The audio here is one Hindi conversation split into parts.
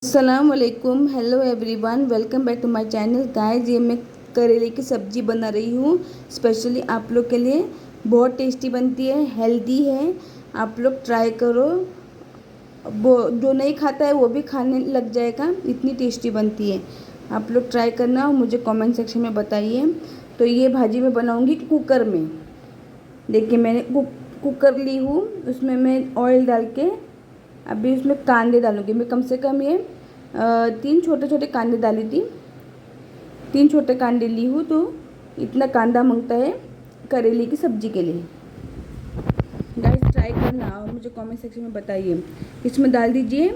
अस्सलामुअलैकुम, hello everyone, welcome back to my channel. Guys, ये मैं करेले की सब्ज़ी बना रही हूँ स्पेशली आप लोग के लिए। बहुत टेस्टी बनती है, हेल्दी है। आप लोग ट्राई करो। वो जो नहीं खाता है वो भी खाने लग जाएगा, इतनी टेस्टी बनती है। आप लोग ट्राई करना और मुझे कमेंट सेक्शन में बताइए। तो ये भाजी मैं बनाऊँगी कुकर में। देखिए, मैंने कुकर ली हूँ, उसमें मैं ऑयल डाल के अभी उसमें कांदे डालूंगी। मैं कम से कम ये 3 छोटे छोटे कांदे डाली थी। 3 छोटे कांदे ली हूँ, तो इतना कांदा मांगता है करेले की सब्ज़ी के लिए। गाइस, ट्राई करना और मुझे कमेंट सेक्शन में बताइए। इसमें डाल दीजिए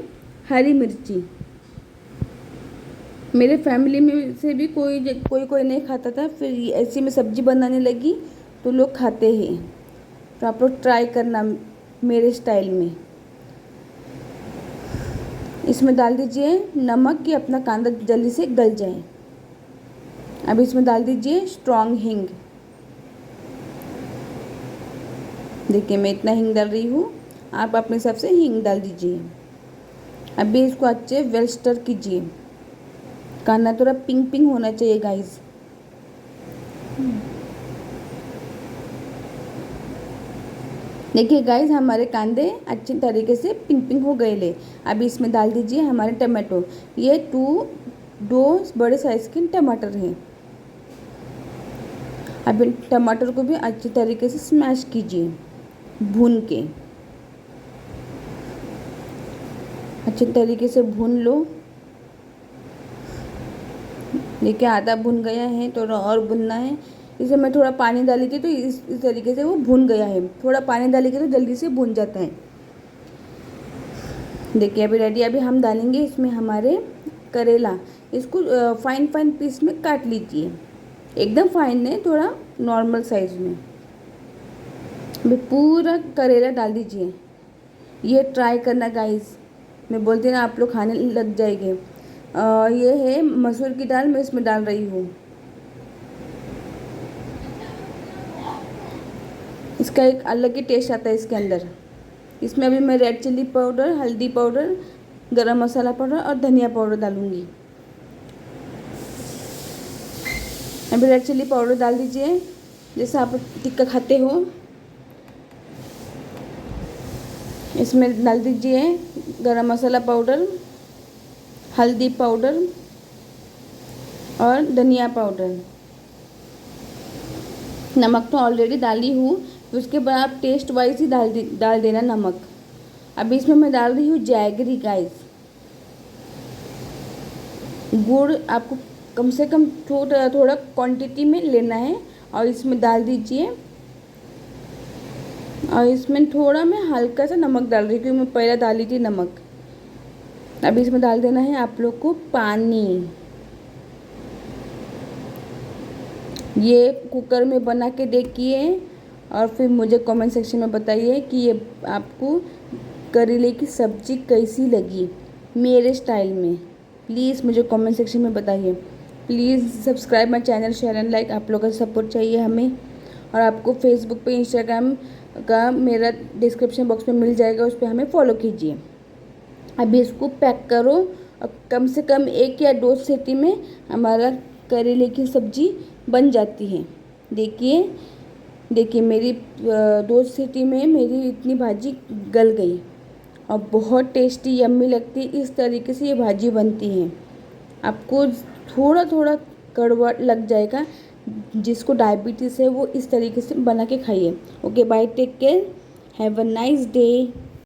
हरी मिर्ची। मेरे फैमिली में से भी कोई नहीं खाता था, फिर ऐसी मैं सब्ज़ी बनाने लगी तो लोग खाते हैं। तो आप लोग ट्राई करना मेरे स्टाइल में। इसमें डाल दीजिए नमक कि अपना कांदा जल्दी से गल जाए। अब इसमें डाल दीजिए स्ट्रॉन्ग हींग। देखिए, मैं इतना हींग डाल रही हूँ, आप अपने हिसाब से हींग डाल दीजिए। अभी इसको अच्छे वेल स्टर कीजिए। कांदा थोड़ा पिंक पिंक होना चाहिए गाइस। देखिए गाइस, हमारे कांदे अच्छी तरीके से पिंक पिंक हो गए ले। अभी इसमें डाल दीजिए हमारे टमाटो। ये दो बड़े साइज़ के टमाटर हैं। अब टमाटर को भी अच्छी तरीके से स्मैश कीजिए, भून के अच्छे तरीके से भून लो। देखिए, आधा भुन गया है, थोड़ा और भुनना है। इसे मैं थोड़ा पानी डाली थी तो इस तरीके से वो भुन गया है। थोड़ा पानी डालेंगे तो जल्दी से भुन जाता है। देखिए, अभी रेडी। अभी हम डालेंगे इसमें हमारे करेला। इसको फाइन फाइन पीस में काट लीजिए, एकदम फाइन नहीं, थोड़ा नॉर्मल साइज़ में। अभी पूरा करेला डाल दीजिए। ये ट्राई करना गाइस, मैं बोलती ना आप लोग खाने लग जाएंगे। ये है मसूर की दाल, मैं इसमें डाल रही हूँ। इसका एक अलग ही टेस्ट आता है इसके अंदर। इसमें अभी मैं रेड चिल्ली पाउडर, हल्दी पाउडर, गरम मसाला पाउडर और धनिया पाउडर डालूँगी। अभी रेड चिल्ली पाउडर डाल दीजिए जैसे आप टिक्का खाते हो। इसमें डाल दीजिए गरम मसाला पाउडर, हल्दी पाउडर और धनिया पाउडर। नमक तो ऑलरेडी डाली हूँ, उसके बाद आप टेस्ट वाइज ही डाल देना नमक। अभी इसमें मैं डाल रही हूँ जैगरी गाइस। गुड़ आपको कम से कम थोड़ा थोड़ा क्वांटिटी में लेना है और इसमें डाल दीजिए। और इसमें थोड़ा मैं हल्का सा नमक डाल रही हूँ क्योंकि मैं पहले डाली थी नमक। अभी इसमें डाल देना है आप लोग को पानी। ये कुकर में बना के देखिए और फिर मुझे कमेंट सेक्शन में बताइए कि ये आपको करेले की सब्ज़ी कैसी लगी मेरे स्टाइल में। प्लीज़ मुझे कमेंट सेक्शन में बताइए। Please subscribe my channel, share and like. आप लोगों का सपोर्ट चाहिए हमें। और आपको फेसबुक पे, इंस्टाग्राम का मेरा डिस्क्रिप्शन बॉक्स में मिल जाएगा, उस पर हमें फॉलो कीजिए। अभी इसको पैक करो और कम से कम 1 या 2 सीटी में हमारा करेले की सब्ज़ी बन जाती है। देखिए मेरी 2 सीटी में मेरी इतनी भाजी गल गई और बहुत टेस्टी यम्मी लगती है। इस तरीके से ये भाजी बनती है। आपको थोड़ा थोड़ा कड़वा लग जाएगा, जिसको डायबिटीज़ है वो इस तरीके से बना के खाइए। Okay, bye, take care, have a nice day.